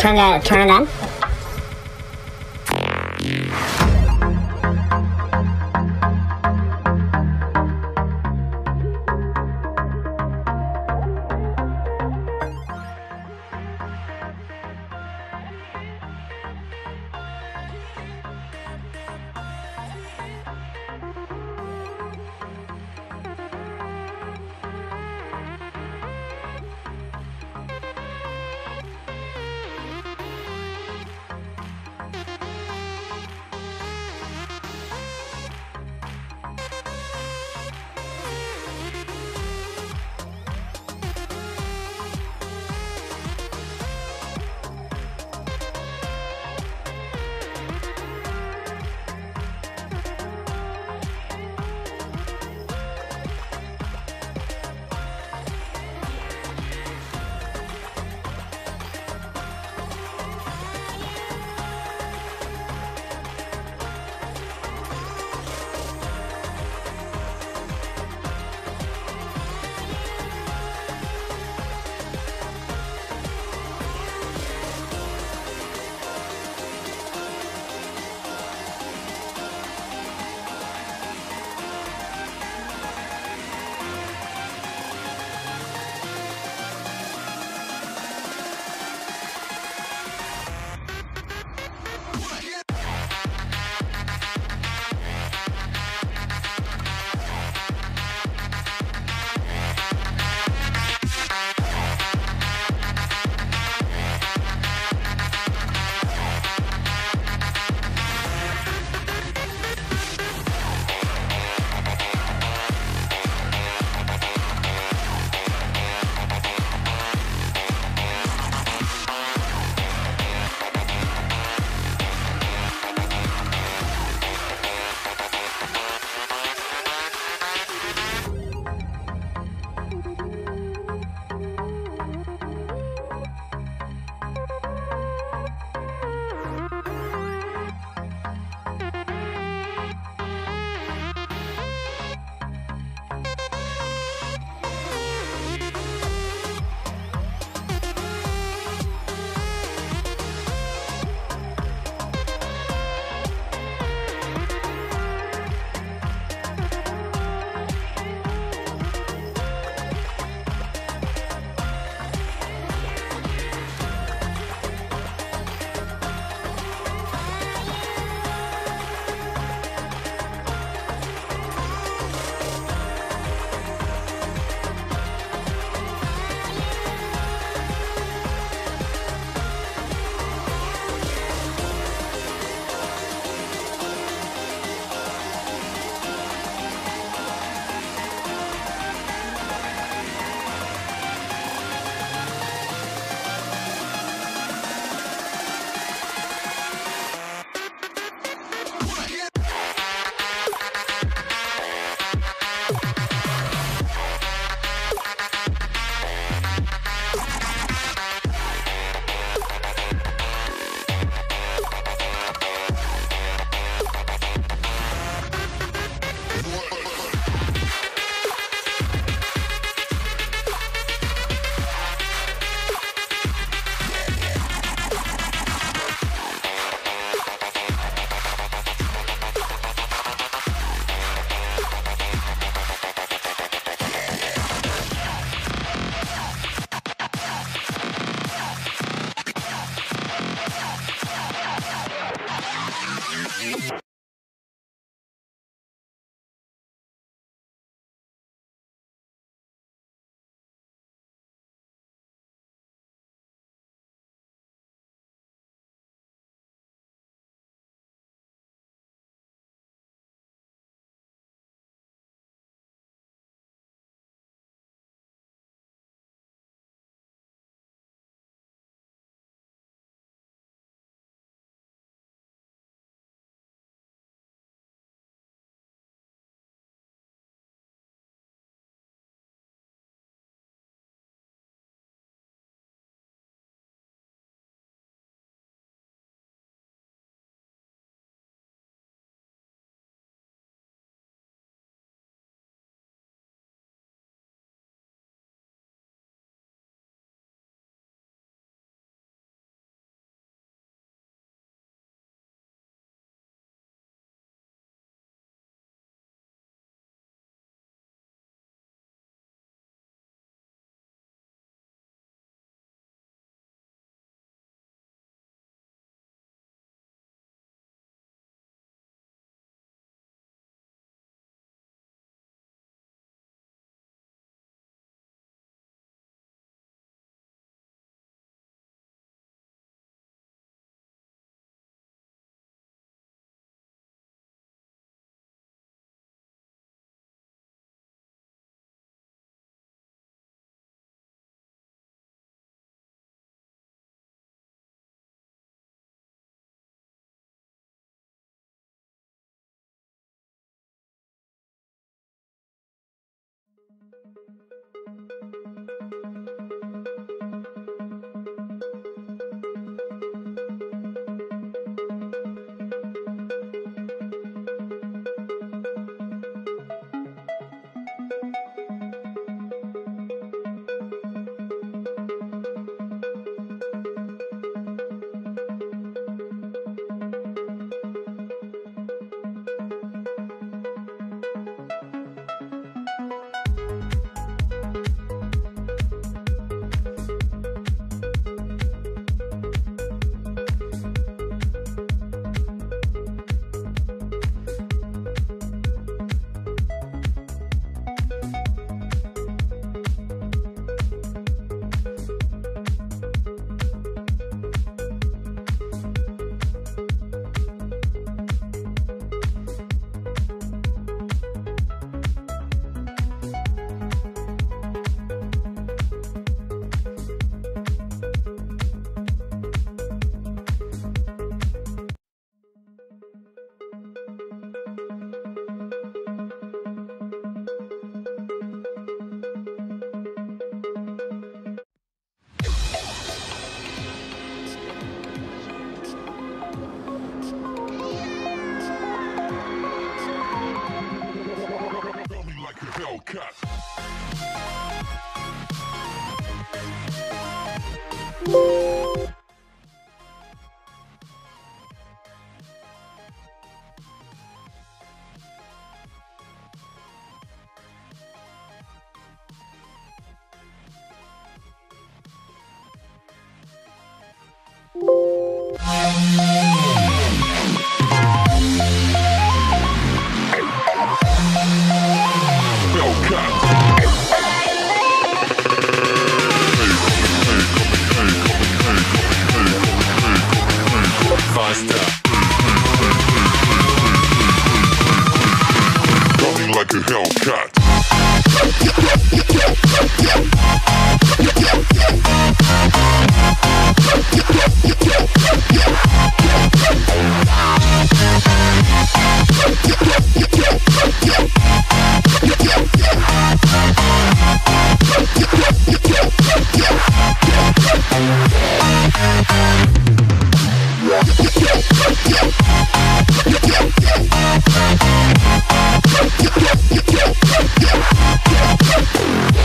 turn it on.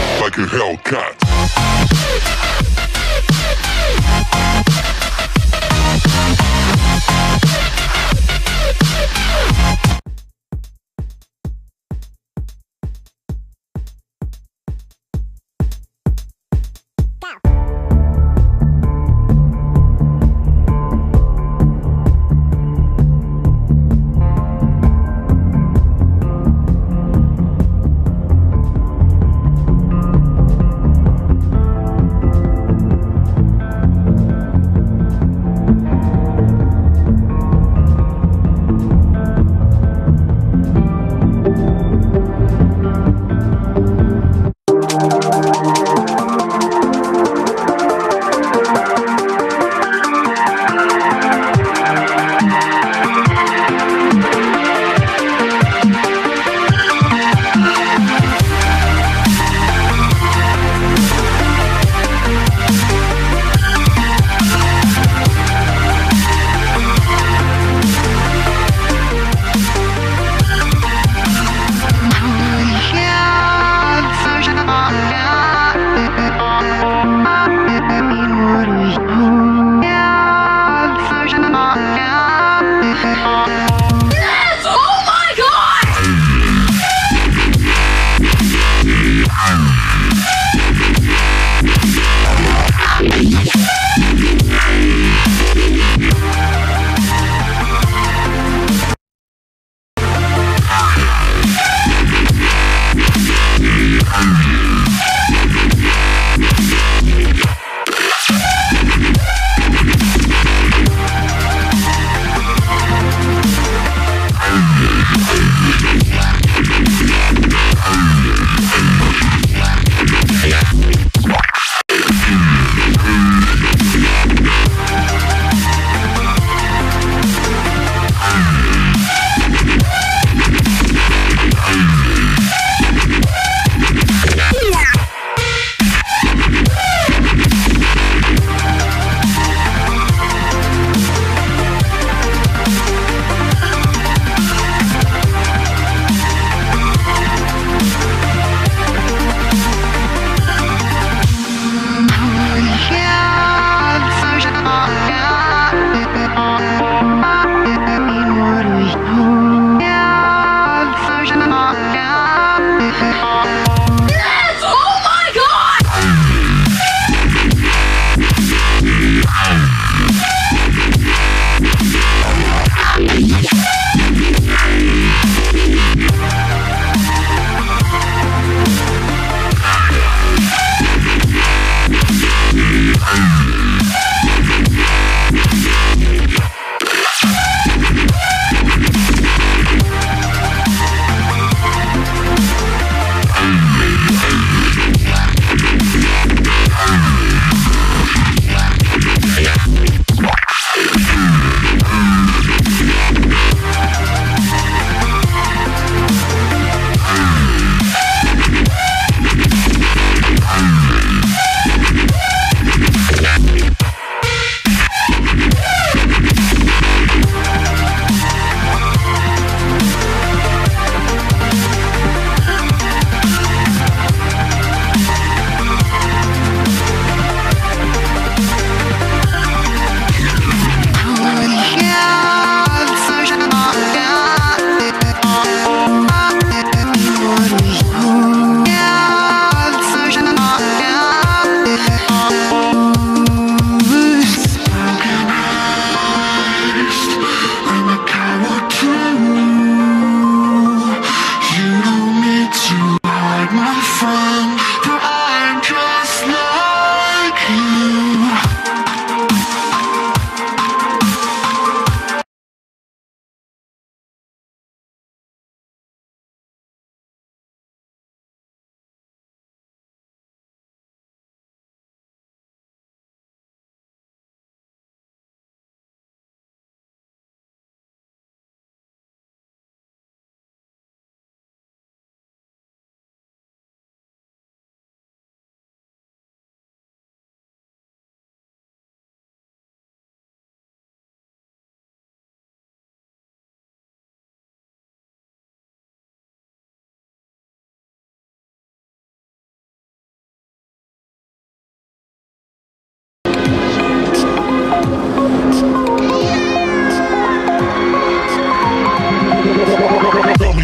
Like a Hellcat.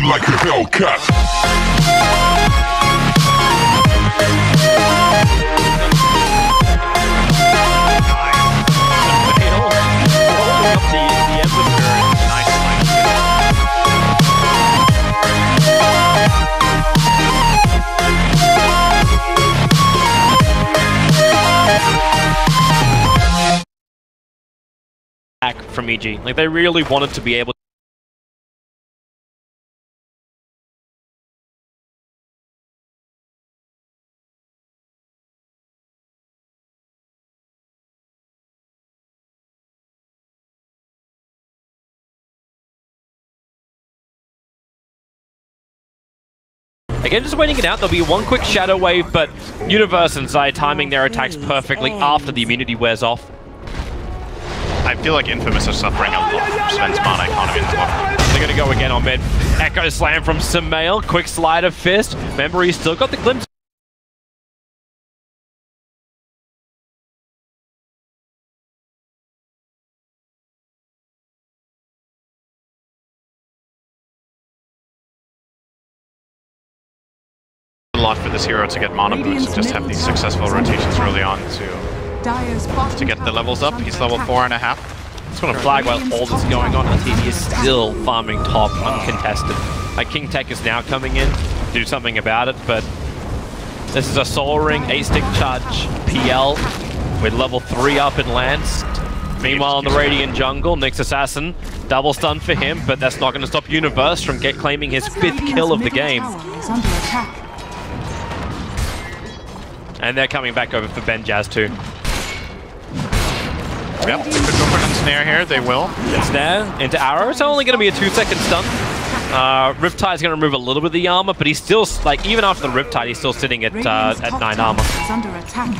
Like a Hellcat. From EG. Like, they really wanted to be able Again, just waiting it out. There'll be one quick Shadow Wave, but Universe and Zai timing their attacks perfectly after the immunity wears off. I feel like Infamous are suffering a lot from Sven's mana economy in this one. They're going to go again on mid. Echo Slam from Samael. Quick Slide of Fist. Remember, he's still got the glimpse. A lot for this hero to get mana boost and just have these successful rotations early on to get the levels up. He's level 4.5. Just going to flag while all this is going on. He is still farming top uncontested. King Tech is now coming in to do something about it, but this is a Soul Ring, 8-stick charge PL with level 3 up in Lance. Meanwhile, in the Radiant jungle, Nyx Assassin, double stun for him, but that's not going to stop Universe from claiming his 5th kill of the game. And they're coming back over for Ben Jazz too. Yep, they could go for an ensnare here, they will. Ensnare into Arrow. It's only going to be a 2-second stun. Riptide is going to remove a little bit of the armor, but he's still, like, even after the Riptide, he's still sitting at 9 armor.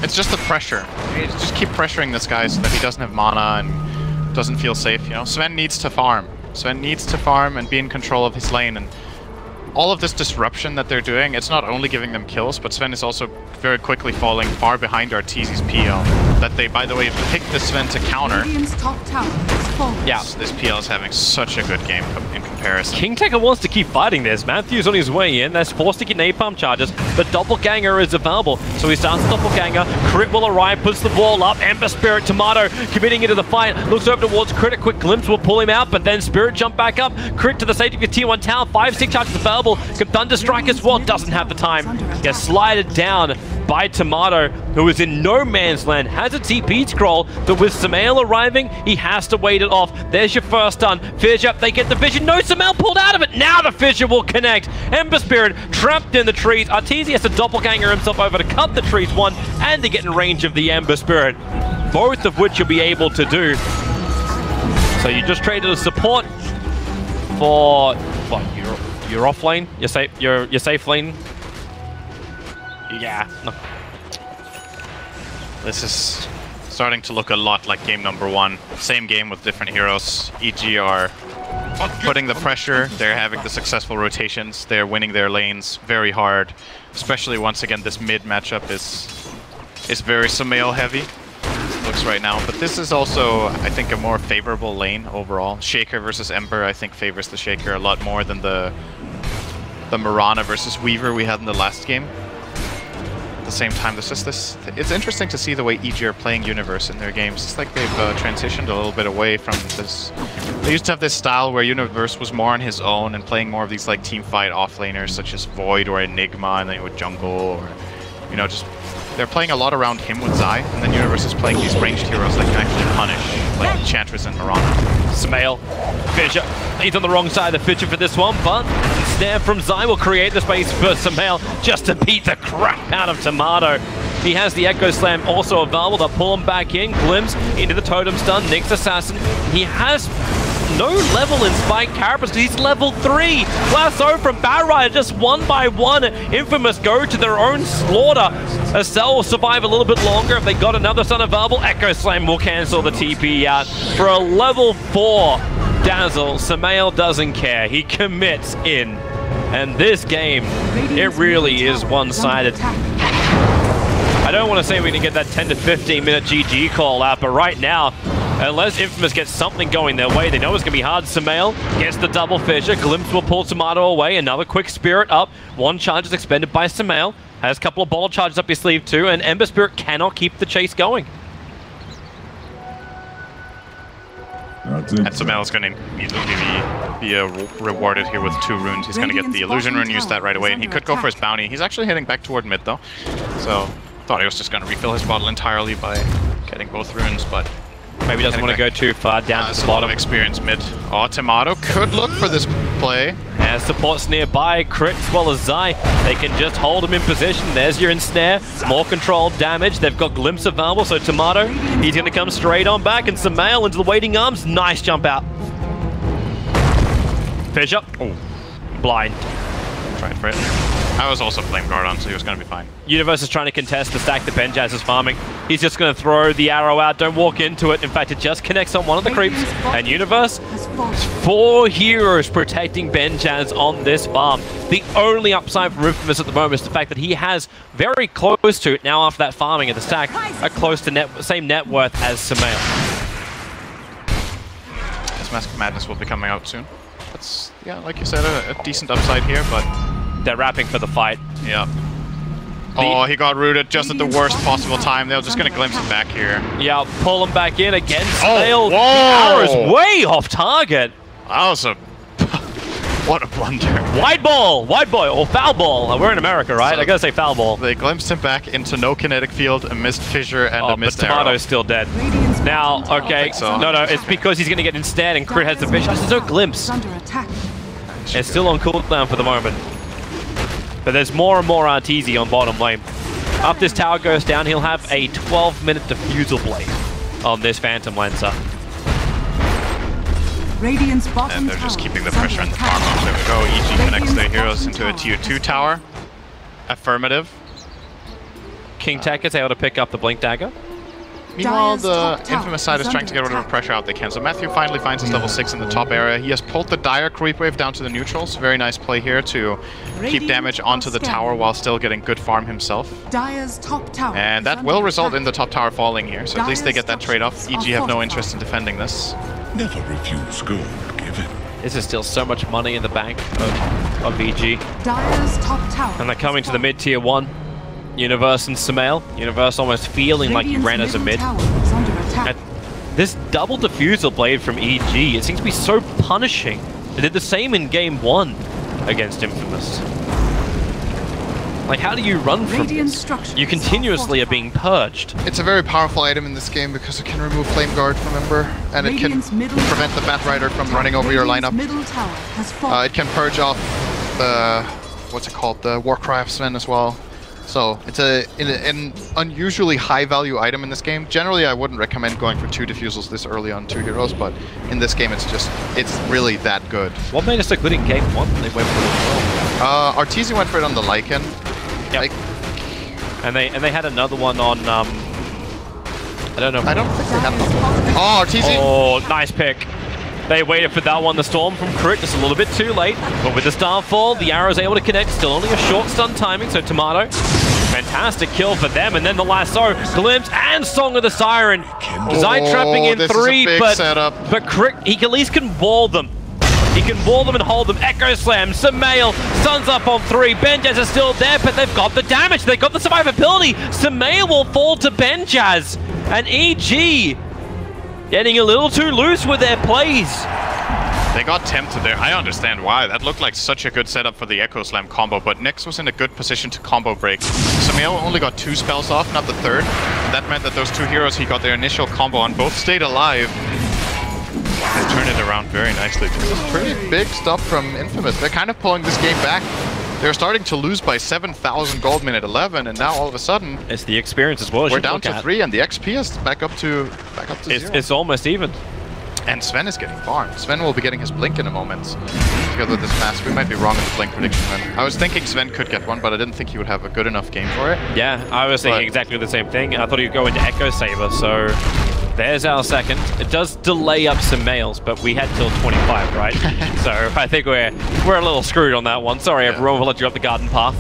It's just the pressure. You just keep pressuring this guy so that he doesn't have mana and doesn't feel safe, you know? Sven needs to farm. Sven needs to farm and be in control of his lane, and all of this disruption that they're doing, it's not only giving them kills, but Sven is also very quickly falling far behind Arteezy's PL. that they, by the way, picked the Sven to counter. Radiant's top tower is falling. Yeah. This PL is having such a good game in comparison. KingTaker wants to keep fighting this. Matthew's on his way in. That's forced to get napalm charges, but Doppelganger is available. So he starts Doppelganger. Crit will arrive, puts the ball up. Ember Spirit, Tomato committing into the fight. Looks over towards Crit. A quick glimpse will pull him out, but then Spirit jump back up. Crit to the safety of your tier 1 tower. 5 stick charges available. Can Thunder Strike as well. Doesn't have the time. Gets slided down by Tomato, who is in no man's land, has a TP scroll, but with Samael arriving, he has to wait it off. There's your first stun. Fissure, they get the vision. No, Samael pulled out of it. Now the Fissure will connect. Ember Spirit trapped in the trees. Arteezy has to doppelganger himself over to cut the trees one and to get in range of the Ember Spirit, both of which you'll be able to do. So you just traded a support for what? Your off lane, your safe lane. Yeah. No. This is starting to look a lot like game number 1. Same game with different heroes. EG are putting the pressure. They're having the successful rotations. They're winning their lanes very hard. Especially once again, this mid matchup is very Samael heavy. Looks right now, but this is also, I think, a more favorable lane overall. Shaker versus Ember, I think, favors the Shaker a lot more than the Mirana versus Weaver we had in the last game. At the same time, there's just this. It's interesting to see the way EG are playing Universe in their games. It's like they've transitioned a little bit away from this. They used to have this style where Universe was more on his own and playing more of these like team fight offlaners such as Void or Enigma, and then with Jungle, or just. They're playing a lot around him with Zai, and then Universe is playing these ranged heroes that can actually punish, like Enchantress and Mirana. Samael, Fissure. He's on the wrong side of the Fissure for this one, but the snare from Zai will create the space for Samael just to beat the crap out of Tomato. He has the Echo Slam also available to pull him back in. Glimpse into the Totem Stun. Nyx Assassin. He has no level in Spike Carapace because he's level 3. Lasso from Batrider, just one by one. Infamous go to their own slaughter. Estelle will survive a little bit longer if they got another stun available. Echo Slam will cancel the TP out. For a level 4 Dazzle, Samael doesn't care. He commits in. And this game, it really is one-sided. I don't want to say we're going to get that 10 to 15 minute GG call out, but right now, unless Infamous gets something going their way, they know it's going to be hard. Samael gets the double Fissure. Glimpse will pull Tomato away. Another quick Spirit up. One charge is expended by Samael. Has a couple of bottle charges up his sleeve too, and Ember Spirit cannot keep the chase going. And Samael's going to immediately be rewarded here with 2 runes. He's going to get the Illusion Rune, use that right away, and he could go for his bounty. He's actually heading back toward mid though, so thought he was just going to refill his bottle entirely by getting both runes, but maybe doesn't want to go too far down to the bottom. Experience mid. Oh, Tomato could look for this play. As supports nearby, Crit as well as Zai. They can just hold him in position. There's your ensnare. More controlled damage. They've got Glimpse available, so Tomato, he's going to come straight on back, and Samael into the waiting arms. Nice jump out. Fissure. Oh, blind. Tried for it. I was also Flame Guard on, so he was going to be fine. Universe is trying to contest the stack that Benjaz is farming. He's just going to throw the arrow out. Don't walk into it. In fact, it just connects on one of the creeps. And Universe, 4 heroes protecting Benjaz on this farm. The only upside for Infamous at the moment is the fact that he has very close to it now after that farming of the stack, a close to same net worth as Samael. This Mask of Madness will be coming out soon. That's, yeah, like you said, a decent upside here, but they're wrapping for the fight. Yeah. Oh, he got rooted just at the worst possible time. They're just going to glimpse him back here. Yeah, pull him back in again. Oh, whoa! The arrow's way off target. That was a... what a blunder. Wide ball, or foul ball. We're in America, right? So I gotta say foul ball. They glimpsed him back into no kinetic field, a missed Fissure, and a missed arrow. Tomato's still dead. Now, okay. So. No, it's because he's gonna get instead, and Crit has the Fissure. There's no glimpse. It's still on cooldown for the moment. But there's more and more Arteezy on bottom lane. Up this tower goes down, he'll have a 12-minute Diffusal Blade on this Phantom Lancer. And they're just keeping the pressure on the farm. There we go. EG connects their heroes into a tier 2 tower. Affirmative. KingTaker is able to pick up the Blink Dagger. Meanwhile, Dire's the top tower Infamous side is is trying to get under whatever pressure out they can. So Matthew finally finds his level 6 in the top area. He has pulled the Dire creep wave down to the neutrals. Very nice play here to keep damage onto the tower while still getting good farm himself. Dire's top tower And that will result in the top tower falling here. So at least they get that trade-off. EG have no interest in defending this. Never refuse gold given. This is still so much money in the bank of EG. Dire's top tower. And they're coming to the mid-tier 1. Universe and Sumail. Universe almost feeling like he ran as a mid. And this double diffusal blade from EG, it seems to be so punishing. They did the same in game 1 against Infamous. Like, how do you run from this? You continuously are being purged. It's a very powerful item in this game because it can remove Flame Guard, remember? And it can prevent the Bat Rider from running over your lineup. It can purge off the, what's it called, the Warcry of Sven as well. So it's an unusually high value item in this game. Generally, I wouldn't recommend going for 2 diffusals this early on 2 heroes, but in this game, it's really that good. What made us so good in game 1? They went for it as well. Arteezy went for it on the Lycan. Yep. And they had another one on I don't know. I don't think they had another one. Oh, Arteezy! Oh, nice pick. They waited for that one, the Storm from Crit, just a little bit too late. But with the Starfall, the arrow's able to connect. Still only a short stun timing, so Tomato, fantastic kill for them. And then the lasso, Glimpse, and Song of the Siren. Zai trapping in 3, but Crit, he at least can wall them. He can wall them and hold them. Echo Slam, Sumail, Sun's up on 3. Benjaz is still there, but they've got the damage. They've got the survivability. Sumail will fall to Benjaz. And EG getting a little too loose with their plays. They got tempted there. I understand why. That looked like such a good setup for the Echo Slam combo, but Nyx was in a good position to combo break. Sumail only got 2 spells off, not the 3rd. That meant that those 2 heroes he got their initial combo on both stayed alive. They turned it around very nicely. This is pretty big stuff from Infamous. They're kind of pulling this game back. They're starting to lose by 7,000 gold minute 11, and now all of a sudden it's the experience as well. We're down to 3, and the XP is back up to 0. It's almost even. And Sven is getting farmed. Sven will be getting his blink in a moment. Together with this mask, we might be wrong in the blink prediction. I was thinking Sven could get one, but I didn't think he would have a good enough game for it. Yeah, I was thinking exactly the same thing. I thought he'd go into Echo Saber, so there's our second. It does delay up some males, but we had till 25, right? So I think we're a little screwed on that one. Sorry, everyone, we'll let you up the garden path.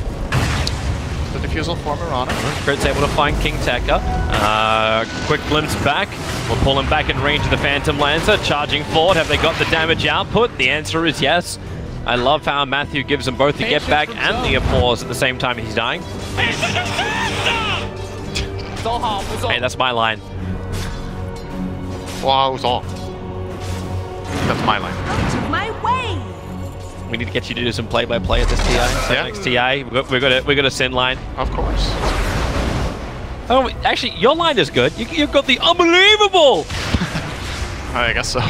The diffusal for Mirana. Crit's able to find King Tekka. Quick glimpse back. We'll pull him back in range of the Phantom Lancer. Charging forward. Have they got the damage output? The answer is yes. I love how Matthew gives them both the get back and the applause at the same time he's dying. Hey, that's my line. Wow, that's my line. Out of my way! We need to get you to do some play-by-play at this TI. So yeah. Next TI, we got a Sin line. Of course. Oh, actually, your line is good. You've got the unbelievable. I guess so.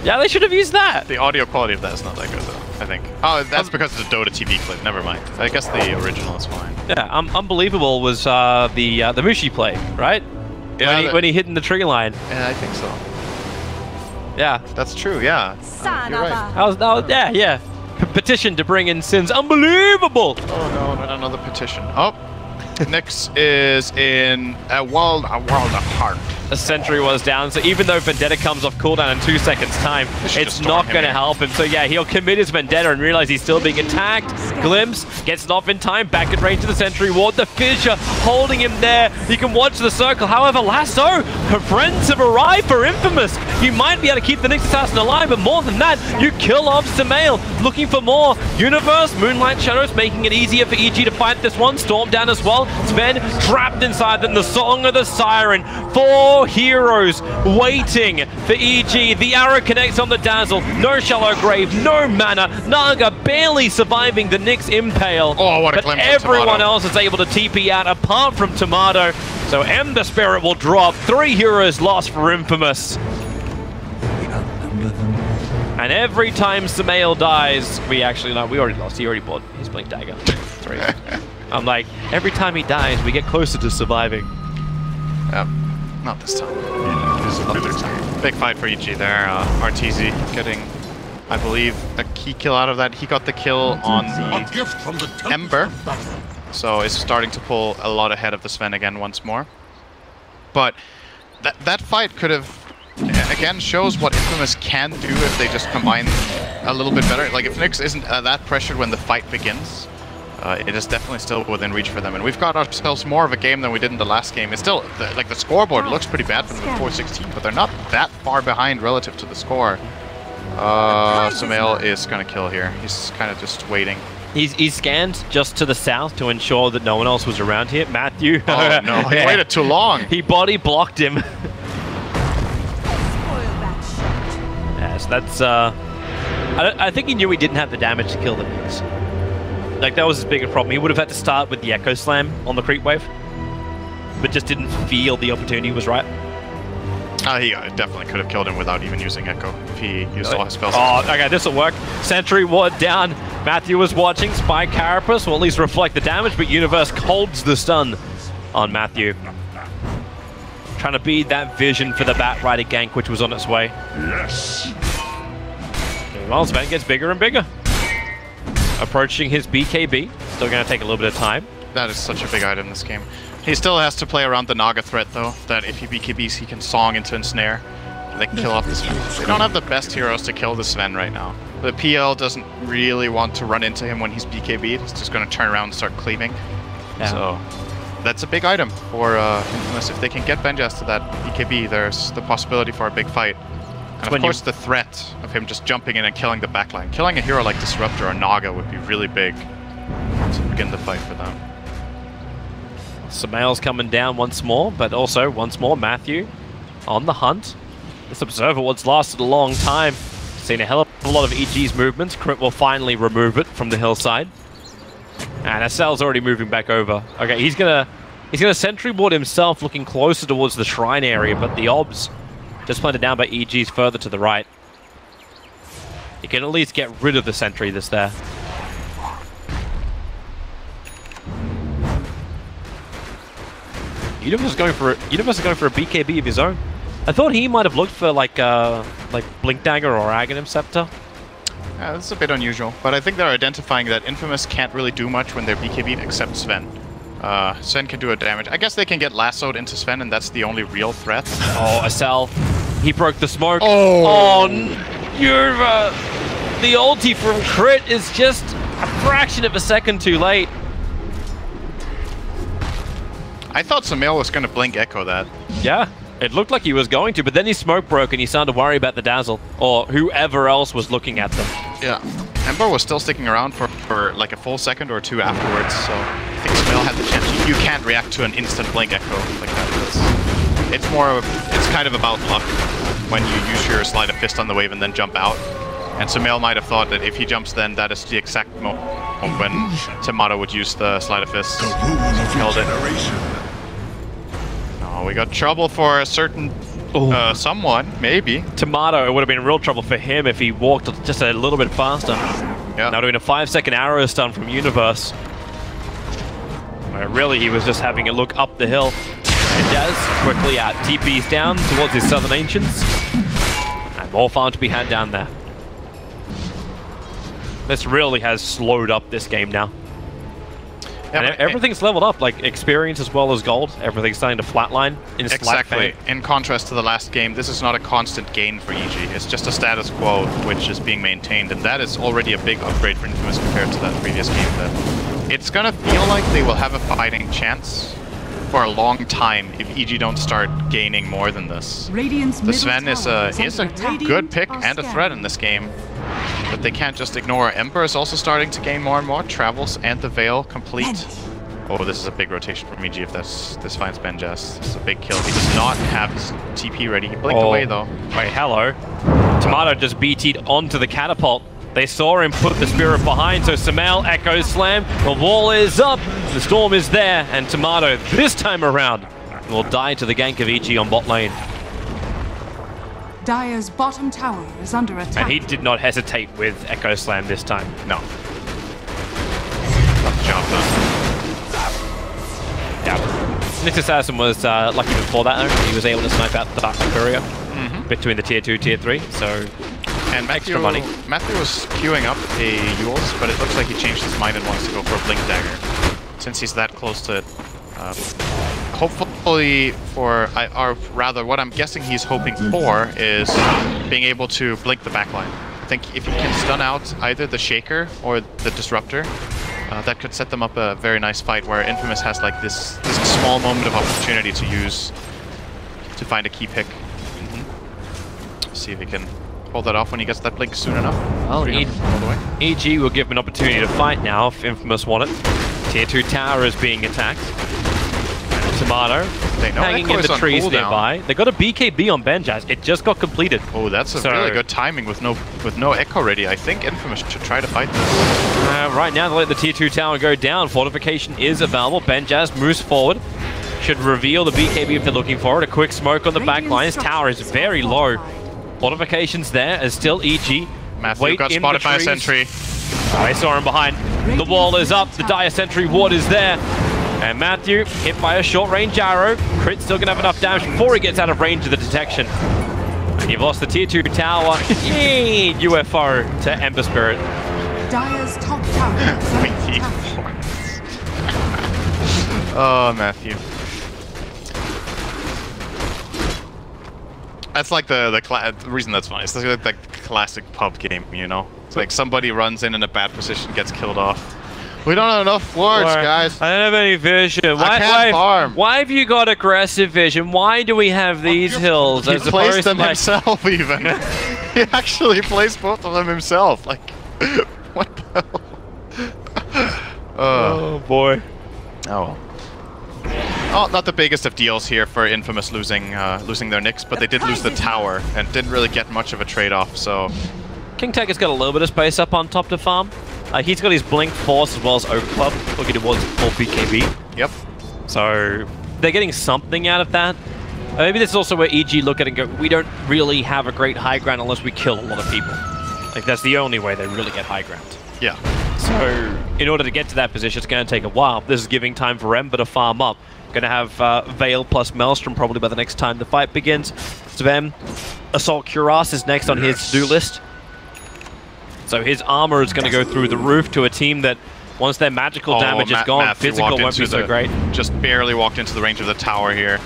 Yeah, they should have used that. The audio quality of that is not that good, though, I think. Oh, that's because it's a Dota TV clip. Never mind. I guess the original is fine. Yeah, unbelievable was the Mushi play, right? Yeah, when he hit in the tree line. Yeah, I think so. Yeah, that's true. Yeah, you're right. Yeah. Petition to bring in Sin's unbelievable. Oh no, not another petition. Oh, Nyx is in a world apart. A sentry was down, so even though Vendetta comes off cooldown in 2 seconds time, it's not going to help him. So yeah, he'll commit his Vendetta and realize he's still being attacked. Glimpse gets it off in time, back at range of the sentry ward. The Fissure holding him there. You can watch the circle. However, Lasso, her friends have arrived for Infamous. You might be able to keep the Nyx assassin alive, but more than that, you kill off Sumail. Looking for more. Universe, Moonlight Shadows, making it easier for EG to fight this one. Storm down as well. Sven trapped inside them. The Song of the Siren. 4 heroes waiting for EG. The arrow connects on the Dazzle. No Shallow Grave, no mana. Naga barely surviving the Nyx Impale. Oh, what a but everyone else is able to TP out apart from Tomato. So Ember Spirit will drop. 3 heroes lost for Infamous. And every time Sumail dies, we already lost. He already bought his Blink Dagger. 3. I'm like, every time he dies, we get closer to surviving. Not this time. Not this time. Big fight for EG there. Arteezy getting, I believe, a key kill out of that. He got the kill on the Ember. So is starting to pull a lot ahead of the Sven again once more. But that fight could have, again, shows what Infamous can do if they just combine a little bit better. Like, if Nyx isn't that pressured when the fight begins, it is definitely still within reach for them. And we've got ourselves more of a game than we did in the last game. It's still, like, the scoreboard looks pretty bad for them with 416, but they're not that far behind relative to the score. Sumail is going to kill here. He's kind of just waiting. He's scanned just to the south to ensure that no one else was around here. Matthew. Oh, no. He waited too long. He body blocked him. Yes, that's... I think he knew he didn't have the damage to kill the Nyx. Like, that was his bigger problem. He would have had to start with the Echo Slam on the creep wave, but just didn't feel the opportunity was right. He definitely could have killed him without even using Echo if he used all his spells. Oh, okay, this'll work. Sentry ward down. Matthew was watching. Spy Carapace will at least reflect the damage, but Universe holds the stun on Matthew. Trying to beat that vision for the Bat Rider gank, which was on its way. Yes. Well, Sven gets bigger and bigger. Approaching his BKB. Still going to take a little bit of time. That is such a big item in this game. He still has to play around the Naga threat, though, that if he BKBs, he can Song into Ensnare. They can kill off the Sven. They don't have the best heroes to kill the Sven right now. The PL doesn't really want to run into him when he's BKB'd. He's just going to turn around and start cleaving. Yeah. So that's a big item for Infamous. If they can get Benjas to that BKB, there's the possibility for a big fight. And of course, the threat of him just jumping in and killing the backline. Killing a hero like Disruptor or Naga would be really big to begin the fight for them. Sumail's coming down once more, but also once more Matthew on the hunt. This Observer Ward's lasted a long time. Seen a hell of a lot of EG's movements. Crit will finally remove it from the hillside. And Asel's already moving back over. Okay, he's gonna sentry ward himself, looking closer towards the shrine area, but the obs just planted down by EG's further to the right. You can at least get rid of the sentry that's there. Universe is going for a BKB of his own. I thought he might have looked for like Blink Dagger or Aghanim Scepter. Yeah, that's a bit unusual, but I think they're identifying that Infamous can't really do much when they're BKB'd except Sven. Sven can do a damage. I guess they can get lassoed into Sven, and that's the only real threat. Oh, Asel. He broke the smoke. Oh! The ulti from Crit is just a fraction of a second too late. I thought Sumail was going to Blink Echo that. Yeah, it looked like he was going to, but then his smoke broke and he started to worry about the Dazzle, or whoever else was looking at them. Yeah, Ember was still sticking around for like a full second or two afterwards, so I think Sumail had the chance. You can't react to an instant Blink Echo like that. It's kind of about luck when you use your Sleight of Fist on the wave and then jump out. And Sumail might have thought that if he jumps then, that is the exact moment when Tamato would use the Sleight of Fist. Held it. Oh, we got trouble for a certain someone, maybe. Tomato, it would have been real trouble for him if he walked just a little bit faster. Yeah. Now doing a 5-second arrow stun from Universe. Where really he was just having a look up the hill. And Jazz quickly out. TP's down towards his Southern Ancients. And more farm to be had down there. This really has slowed up this game now. Yeah, and everything's leveled up, like experience as well as gold. Everything's starting to flatline in exactly. In contrast to the last game, this is not a constant gain for EG. It's just a status quo which is being maintained, and that is already a big upgrade for Infamous compared to that previous game. That it's gonna feel like they will have a fighting chance for a long time if EG don't start gaining more than this. The Sven is a good pick and a threat in this game. But they can't just ignore. Ember is also starting to gain more and more. Travels and the Veil complete. Oh, this is a big rotation from EG if this finds Benjas. This is a big kill. He does not have his TP ready. He blinked away though. Wait, hello. Tomato just BT'd onto the catapult. They saw him put the Spirit behind, so Sumail Echo Slam. The wall is up. The Storm is there, and Tomato this time around will die to the gank of EG on bot lane. Dire's bottom tower is under attack. And he did not hesitate with Echo Slam this time. No. Got the job done. Yeah. Nyx Assassin was lucky before that though. He was able to snipe out the Dark Courier between the tier 2, tier 3, so and Matthew, extra money. Matthew was queuing up a Yules, but it looks like he changed his mind and wants to go for a Blink Dagger. Since he's that close to it. hopefully or rather what I'm guessing he's hoping for is being able to blink the backline. I think if he can stun out either the Shaker or the Disruptor, that could set them up a very nice fight where Infamous has like this small moment of opportunity to use to find a key pick. See if he can hold that off when he gets that blink soon enough. Well, all the way. EG will give him an opportunity to fight now if Infamous want it. Tier 2 tower is being attacked. Tomato hanging in the trees nearby. They got a BKB on Benjaz. It just got completed. Oh, that's a really good timing with no echo ready. I think Infamous should try to fight this. Right now, they let the Tier 2 tower go down. Fortification is available. Benjaz moves forward. Should reveal the BKB if they're looking for it. A quick smoke on the back line. His tower is very low. Fortification's there as still EG. Matthew got spotted by a sentry. I saw him behind. The wall is up. The dire sentry ward is there. And Matthew hit by a short-range arrow. Crit's still going to have enough damage before he gets out of range of the detection. And you've lost the Tier 2 tower. UFO to Ember Spirit. Dire's top tower is under attack. Oh, Matthew. That's like the reason that's funny. It's like the classic pub game, you know? It's like somebody runs in a bad position, gets killed off. We don't have enough wards, guys. I don't have any vision. I can't farm. Why have you got aggressive vision? Why do we have these hills? He placed them himself, even. He actually placed both of them himself. Like, what the hell? Oh, boy. Oh. Oh, not the biggest of deals here for Infamous losing their Nyx, but they did lose the tower and didn't really get much of a trade-off, so... King Tech has got a little bit of space up on top to farm. He's got his Blink Force as well as Oak Club, looking towards full BKB. Yep. So they're getting something out of that. Maybe this is also where EG look at it and go, we don't really have a great high ground unless we kill a lot of people. Like, that's the only way they really get high ground. Yeah. So in order to get to that position, it's going to take a while. This is giving time for Ember to farm up. Going to have Veil plus Maelstrom probably by the next time the fight begins. Sven, Assault Cuirass is next on his to-do list. So his armor is going to go through the roof to a team that, once their magical damage is gone, physical won't be so great. Just barely walked into the range of the tower here.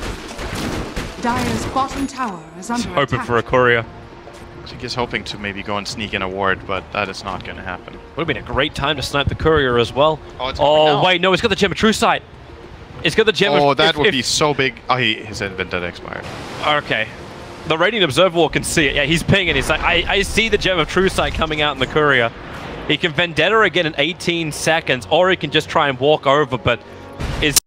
Dire's bottom tower is under attack. Hoping for a courier. I think he's hoping to maybe go and sneak in a ward, but that is not going to happen. Would have been a great time to snipe the courier as well. Oh, wait, no, it's got the Gem of True Sight. It's got the Gem of... Oh, that would be so big. Oh, his Vendetta expired. Okay. The Radiant Observer can see it. Yeah, he's pinging. He's like, I see the Gem of True Sight coming out in the courier. He can Vendetta again in 18 seconds, or he can just try and walk over, but is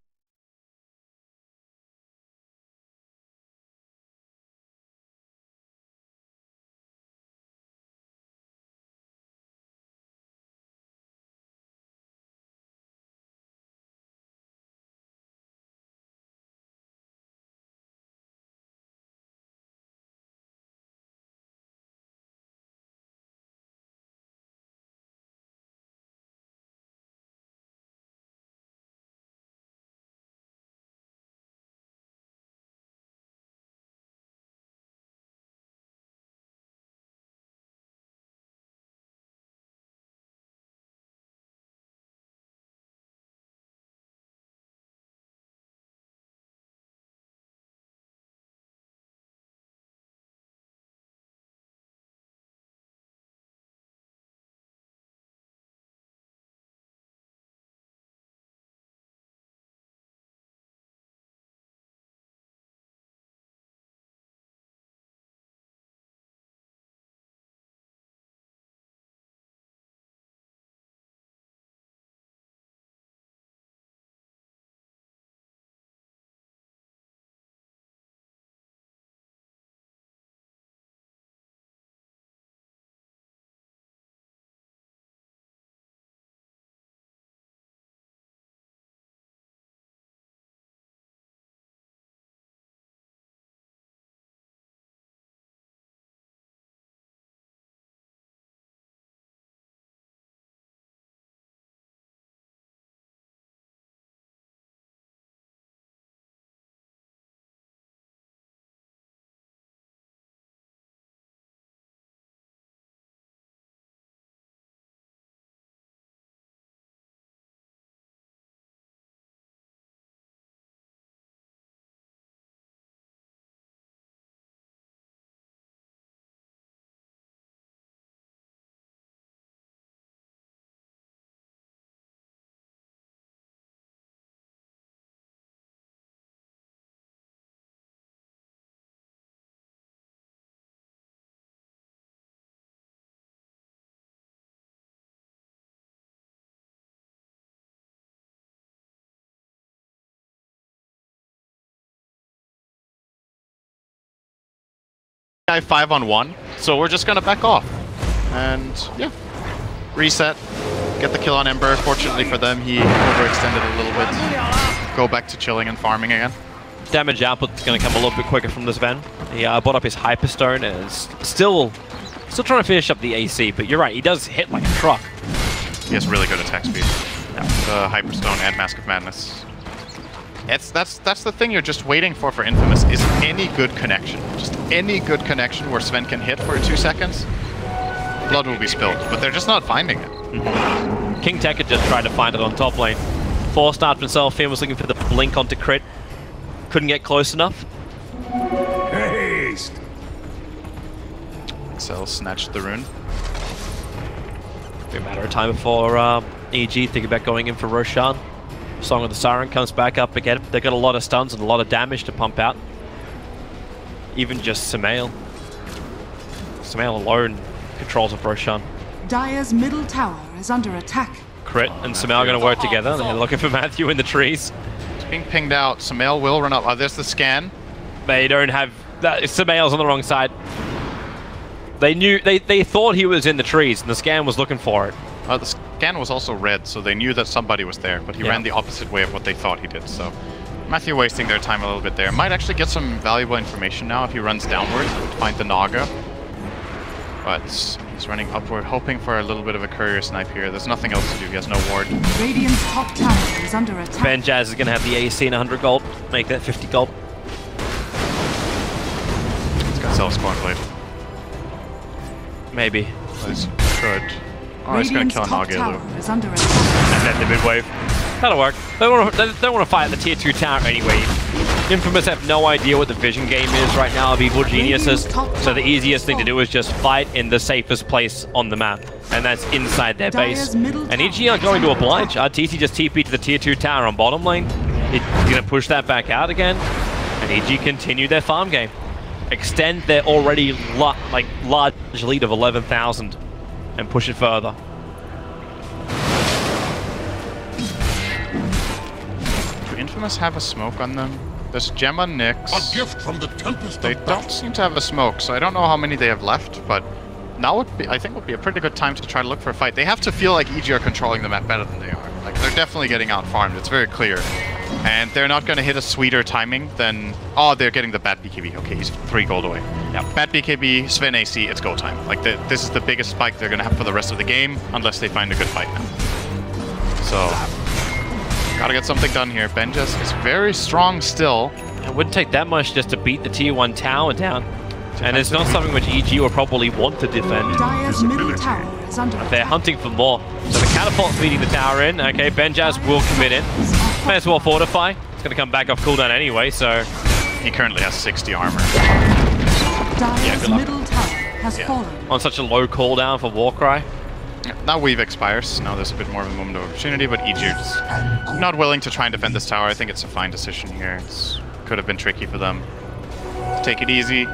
guy 5-on-1, so we're just gonna back off. And yeah, reset, get the kill on Ember. Fortunately for them, he overextended a little bit. Go back to chilling and farming again. Damage output's going to come a little bit quicker from this Sven. He bought up his Hyperstone and is still trying to finish up the AC, but you're right, he does hit like a truck. He has really good attack speed. Hyperstone and Mask of Madness. That's the thing you're just waiting for Infamous, is any good connection. Just any good connection where Sven can hit for 2 seconds. Blood will be spilled, but they're just not finding it. King Tech had just tried to find it on top lane. Forced out himself, Finn was looking for the blink onto crit. Couldn't get close enough. Haste! Excel snatched the rune. Be a matter of time before EG think about going in for Roshan. Song of the Siren comes back up again. They've got a lot of stuns and a lot of damage to pump out. Even just Samael. Samael alone controls of Roshan. Dire's middle tower is under attack. Crit and Samael are going to work together. They're looking for Matthew in the trees. It's being pinged out. Samael will run up. Oh, there's the scan. They don't have that. Samael's on the wrong side. They thought he was in the trees, and the scan was looking for it. The scan was also red, so they knew that somebody was there, but he ran the opposite way of what they thought he did. So Matthew wasting their time a little bit there. Might actually get some valuable information now if he runs downward to find the Naga. But he's running upward, hoping for a little bit of a courier snipe here. There's nothing else to do. He has no ward. Radiant's top tower is under attack. Ben Jazz is going to have the AC and 100 gold. Make that 50 gold. He's got to sell a Scorn Blade. Maybe. Oh, he could. Oh, he's going to kill a Naga. Is under attack. And then the mid-wave. That'll work. They don't want to fight the tier 2 tower anyway. Infamous have no idea what the vision game is right now of evil geniuses, so the easiest thing to do is just fight in the safest place on the map, and that's inside their base. And EG aren't going to oblige. TC just TP to the tier 2 tower on bottom lane. He's going to push that back out again, and EG continue their farm game. Extend their already large lead of 11,000 and push it further. Do Infamous have a smoke on them? There's Gem on Nyx. A gift from the Tempest. They don't seem to have a smoke, so I don't know how many they have left, but now I think would be a pretty good time to try to look for a fight. They have to feel like EG are controlling the map better than they are. Like, they're definitely getting out farmed, it's very clear. And they're not going to hit a sweeter timing than... Oh, they're getting the bad BKB. Okay, he's 3 gold away. Yeah, bad BKB, Sven AC, it's go time. Like, this is the biggest spike they're going to have for the rest of the game, unless they find a good fight now. So, gotta get something done here. Benjas is very strong still. It wouldn't take that much just to beat the tier 1 tower down. And it's not something which EG will probably want to defend. Dire's middle tower is under attack. They're hunting for more. So the catapult's leading the tower in. Okay, Benjaz will commit in. May as well fortify. It's going to come back off cooldown anyway, so... He currently has 60 armor. Dire's middle tower has fallen. On such a low cooldown for Warcry. Now Weave expires. Now there's a bit more of a moment of opportunity, but EG is not willing to try and defend this tower. I think it's a fine decision here. It could have been tricky for them. Take it easy.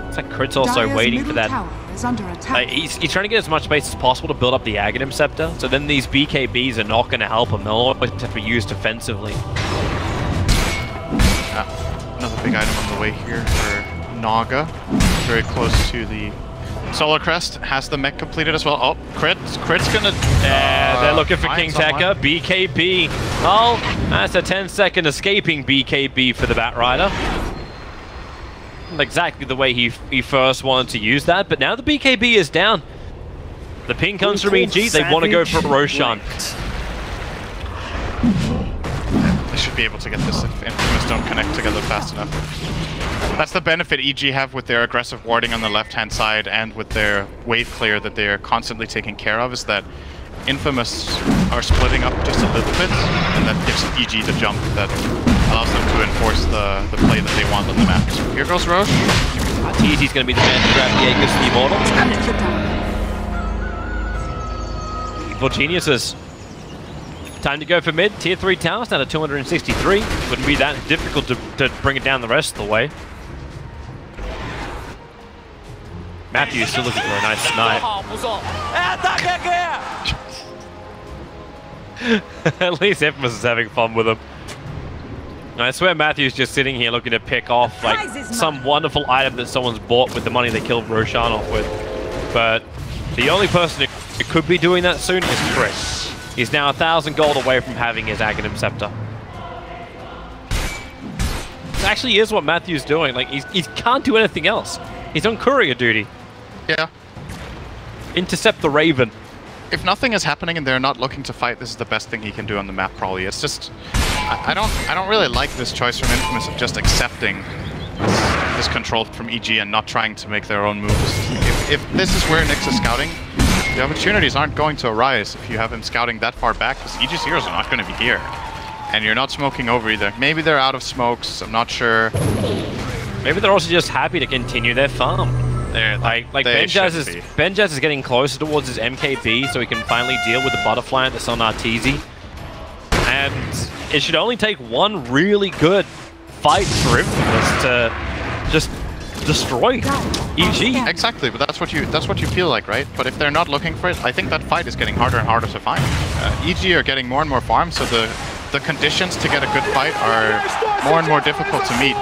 It's like Crit's also Dire's waiting for that. tower is under attack. He's trying to get as much space as possible to build up the Aghanim Scepter, so then these BKBs are not going to help him. They'll always have to be used defensively. Another big item on the way here for Naga. Very close to the Solar Crest. Has the mech completed as well. Oh, Crit's gonna... Yeah, they're looking for King Tekka. BKB. Oh, that's a 10-second escaping BKB for the Batrider. Exactly the way he first wanted to use that, but now the BKB is down. The ping comes from EG, they want to go for Roshan. They should be able to get this if Infamous don't connect together fast enough. That's the benefit EG have with their aggressive warding on the left-hand side and with their wave clear that they are constantly taking care of, is that Infamous are splitting up just a little bit, and that gives EG the jump that allows them to enforce the play that they want on the map. So here goes Roche. TZ's going to be the man to grab the Aegis the Immortal. Evil Geniuses. Time to go for mid. Tier 3 towers down to 263. Wouldn't be that difficult to bring it down the rest of the way. Matthew's still looking for a nice snipe. At least Infamous is having fun with him. I swear Matthew's just sitting here looking to pick off like some wonderful item that someone's bought with the money they killed Roshan off with. But the only person who could be doing that soon is Chris. He's now 1,000 gold away from having his Aghanim Scepter. It actually is what Matthew's doing. Like, he can't do anything else. He's on courier duty. Yeah. Intercept the Raven. If nothing is happening and they're not looking to fight, this is the best thing he can do on the map, probably. It's just... I don't really like this choice from Infamous of just accepting this control from EG and not trying to make their own moves. If this is where Nyx is scouting, the opportunities aren't going to arise if you have him scouting that far back, because EG's heroes are not going to be here. And you're not smoking over either. Maybe they're out of smokes, I'm not sure. Maybe they're also just happy to continue their farm. Like Benjaz is getting closer towards his MKB, so he can finally deal with the butterfly that's on Arteezy. And it should only take one really good fight for Infamous to just destroy EG. Exactly, but that's what you feel like, right? But if they're not looking for it, I think that fight is getting harder and harder to find. EG are getting more and more farms, so the conditions to get a good fight are more and more difficult to meet.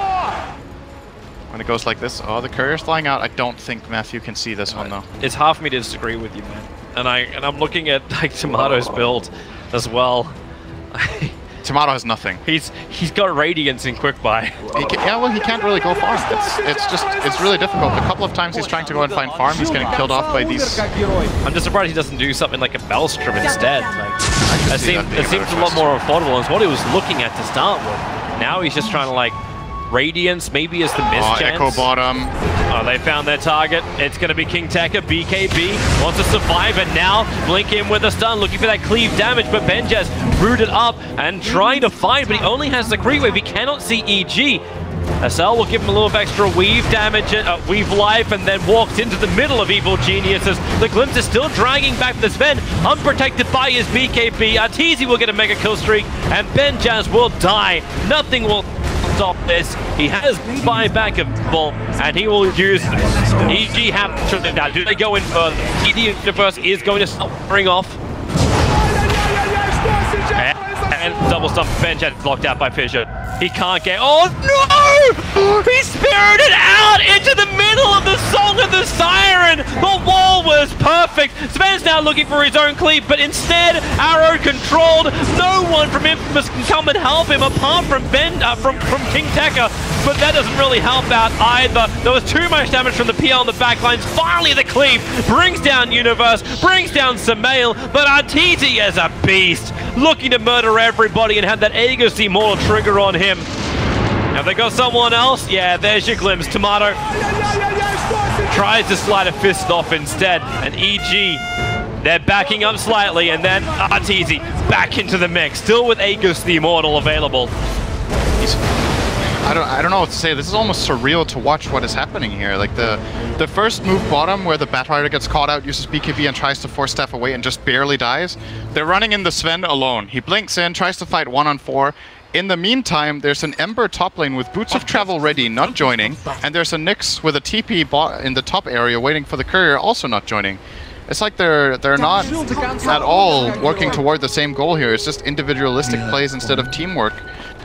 When it goes like this, oh, the courier's flying out. I don't think Matthew can see this one though. It's hard for me to disagree with you, man. And I'm looking at like Tomato's build as well. Tomato has nothing. He's got Radiance in quick buy. Yeah, well, he can't really go farm. It's really difficult. A couple of times he's trying to go and find farm. He's getting killed off by these. I'm just surprised he doesn't do something like a Maelstrom instead. Like, it seems a lot more affordable. It's what he was looking at to start with. Now he's just trying to like Radiance maybe is the miss chance. Echo bottom. Oh, they found their target. It's going to be King Tekka. BKB wants to survive, and now Blink in with a stun, looking for that cleave damage, but Benjaz rooted up and trying to fight, but he only has the creep wave. He cannot see EG. SL will give him a little extra weave damage, weave life, and then walks into the middle of Evil Geniuses. The Glimpse is still dragging back the Sven, unprotected by his BKB. Arteezy will get a mega kill streak, and Benjaz will die. Nothing will stop this. He has buyback of ball, and he will use this. EG have to now. Do they go in further? EG Universe is going to stop bring off. And double stump Benjaz locked out by Fissure. He can't get. Oh no! He spirited out into the middle of the Song of the Siren. The wall was perfect. Sven's now looking for his own cleave, but instead, Arrow controlled. No one from Infamous can come and help him apart from from King Tekka. But that doesn't really help out either. There was too much damage from the PL on the backlines. Finally, the cleave brings down Universe, brings down Samael, but Arteezy is a beast, looking to murder everybody and have that Aegis Immortal trigger on him. Have they got someone else? Yeah, there's your glimpse. Tomato tries to slide a fist off instead, and EG, they're backing up slightly, and then Arteezy back into the mix, still with Aegis the Immortal available. I don't know what to say. This is almost surreal to watch what is happening here. Like the first move bottom where the Batrider gets caught out, uses BKB and tries to force staff away and just barely dies. They're running in the Sven alone. He blinks in, tries to fight 1-on-4. In the meantime, there's an Ember top lane with Boots of Travel ready, not joining. And there's a Nyx with a TP bot in the top area waiting for the courier, also not joining. It's like they're not at all working toward the same goal here. It's just individualistic plays instead of teamwork.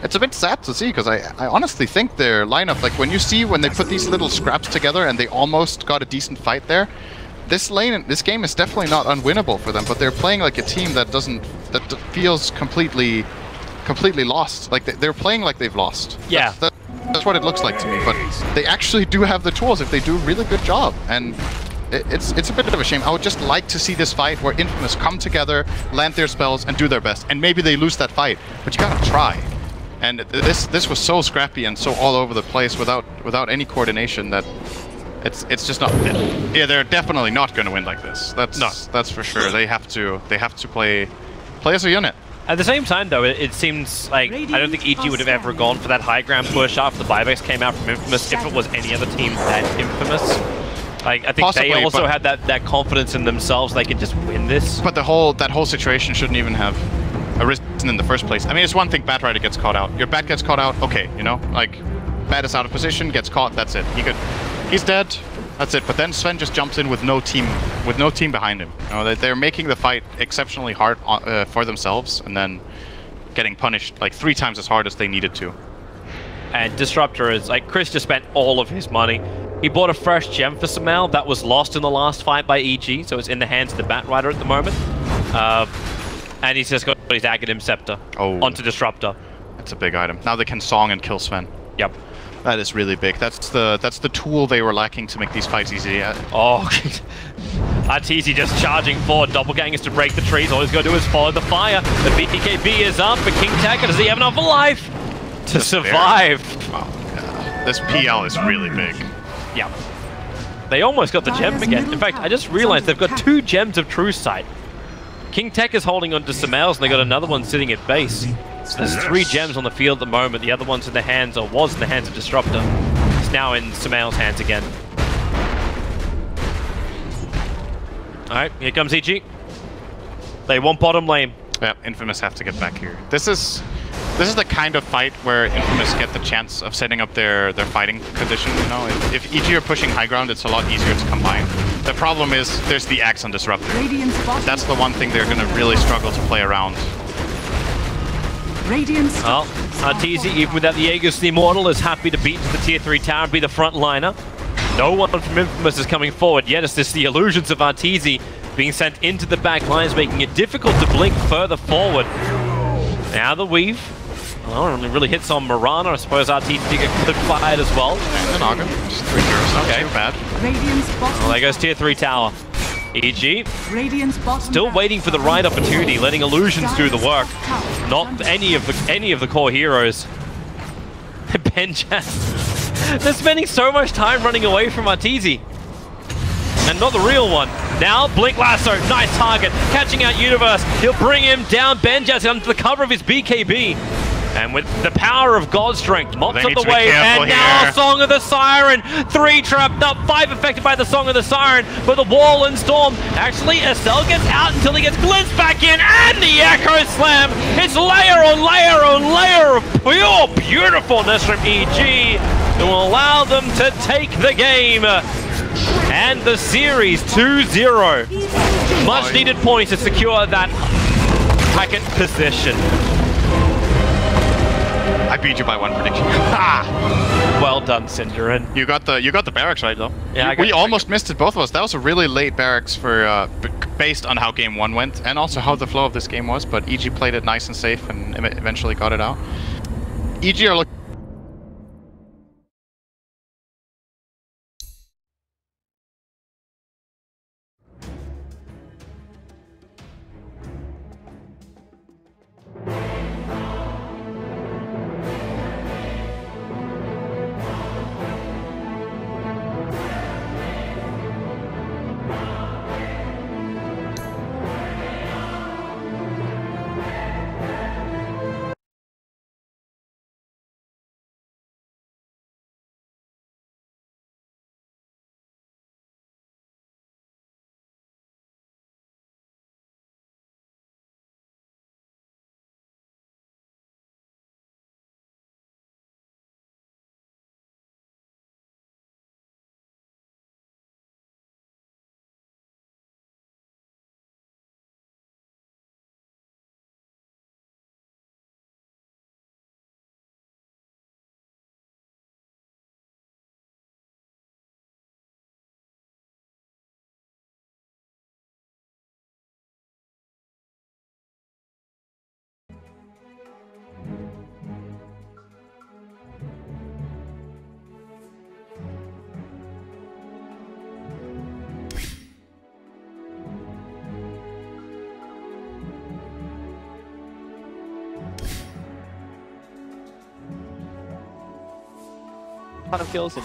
It's a bit sad to see, because I honestly think their lineup, like when they put these little scraps together and they almost got a decent fight there, this game is definitely not unwinnable for them, but they're playing like a team that feels completely lost. Like they're playing like they've lost. Yeah. That's what it looks like to me, but they actually do have the tools if they do a really good job, and it's a bit of a shame. I would just like to see this fight where Infamous come together, land their spells, and do their best, and maybe they lose that fight, but you gotta try. And this was so scrappy and so all over the place without any coordination that it's just not. Yeah, they're definitely not going to win like this. That's for sure. They have to play as a unit. At the same time, though, it seems like I don't think EG would have ever gone for that high ground push after the buybacks came out from Infamous if it was any other team than Infamous. Like, I think possibly, they also had that confidence in themselves they could just win this. But that whole situation shouldn't even have arisen in the first place. I mean, it's one thing Batrider gets caught out. Your Bat gets caught out, okay, you know? Like, Bat is out of position, gets caught, that's it. He's dead, that's it. But then Sven just jumps in with no team behind him. You know, they're making the fight exceptionally hard for themselves and then getting punished like 3 times as hard as they needed to. And Disruptor is like, Chris just spent all of his money. He bought a fresh gem for Samel that was lost in the last fight by EG, so it's in the hands of the Bat Rider at the moment. And he's just got his Aghanim Scepter onto Disruptor. That's a big item. Now they can song and kill Sven. Yep. That is really big. That's the tool they were lacking to make these fights easy. Oh, Arteezy just charging forward. Doppelgangers to break the trees. All he's got to do is follow the fire. The BKB is up, but King Tekka, does he have enough life to survive? Oh, God. This PL is really big. Yeah. They almost got the gem again. In fact, I just realized they've got 2 gems of True Sight. King Tech is holding on to Samels, and they got another one sitting at base. So there's 3 gems on the field at the moment. The other one's in the hands, or was in the hands of Disruptor. It's now in Samels' hands again. Alright, here comes EG. They want bottom lane. Yeah, Infamous have to get back here. This is the kind of fight where Infamous get the chance of setting up their fighting condition, you know? If EG are pushing high ground, it's a lot easier to combine. The problem is, there's the Axe on Disruptor. That's the one thing they're gonna really struggle to play around. Well, Arteezy, even without the Aegis, the Immortal, is happy to beat into the tier 3 tower and be the front liner. No one from Infamous is coming forward yet. It's just the illusions of Arteezy being sent into the back lines, making it difficult to blink further forward. Now the weave. Well, it really hits on Mirana. I suppose Arteezy did get fired as well. And the Naga. Just 3-0, not too bad. Well, there goes tier 3 tower. EG, still waiting for the right opportunity, letting illusions do the work. Not any of the core heroes. Benjaz, they're spending so much time running away from Arteezy. And not the real one. Now, Blink Lasso, nice target. Catching out Universe, he'll bring him down. Benjaz under the cover of his BKB. And with the power of God Strength, mops up the wave, and now Song of the Siren! 3 trapped up, 5 affected by the Song of the Siren, but the Wall and Storm. Actually, Estelle gets out until he gets glimpsed back in, and the Echo Slam! It's layer on layer on layer of pure beautifulness from EG that will allow them to take the game. And the series 2-0. Much needed points to secure that second position. I beat you by 1 prediction. Well done, Cinderin. You got the barracks right though. Yeah, we almost missed it, both of us. That was a really late barracks for based on how game 1 went and also how the flow of this game was. But EG played it nice and safe and eventually got it out. EG are looking. Ton of kills and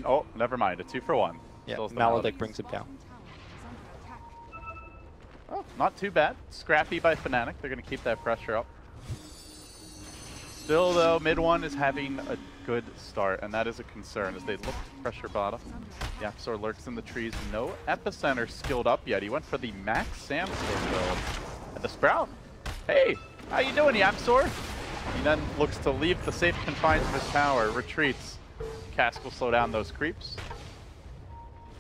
Oh, never mind. A 2 for 1. Yeah, Kills the Maledict brings him down. Oh, not too bad. Scrappy by Fnatic. They're going to keep that pressure up. Still, though, mid one is having a good start, and that is a concern as they look to pressure bottom. YapzOr lurks in the trees. No Epicenter skilled up yet. He went for the max Samstorm build. And the Sprout. Hey, how you doing, YapzOr? He then looks to leave the safe confines of his tower, retreats. Cask will slow down those creeps.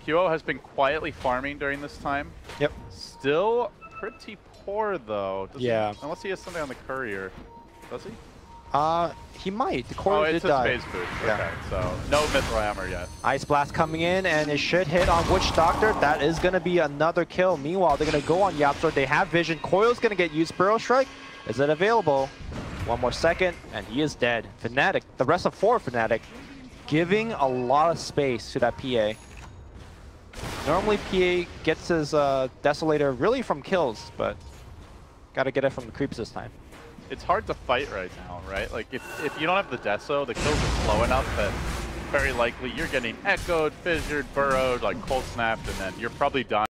QO has been quietly farming during this time. Yep. Still pretty poor, though. Yeah. Unless he has something on the courier. Does he? He might. The core did it's a die. space boost. Yeah. Okay, so no Mithril Hammer yet. Ice Blast coming in, and it should hit on Witch Doctor. That is going to be another kill. Meanwhile, they're going to go on YapzOr. They have vision. Coil's going to get used. Burrow Strike. Is it available? One more second, and he is dead. Fnatic, the rest of 4 Fnatic, giving a lot of space to that PA. Normally, PA gets his Desolator really from kills, but got to get it from the creeps this time. It's hard to fight right now, right? Like, if you don't have the Deso, the kills are slow enough that very likely you're getting echoed, fissured, burrowed, like cold snapped, and then you're probably dying.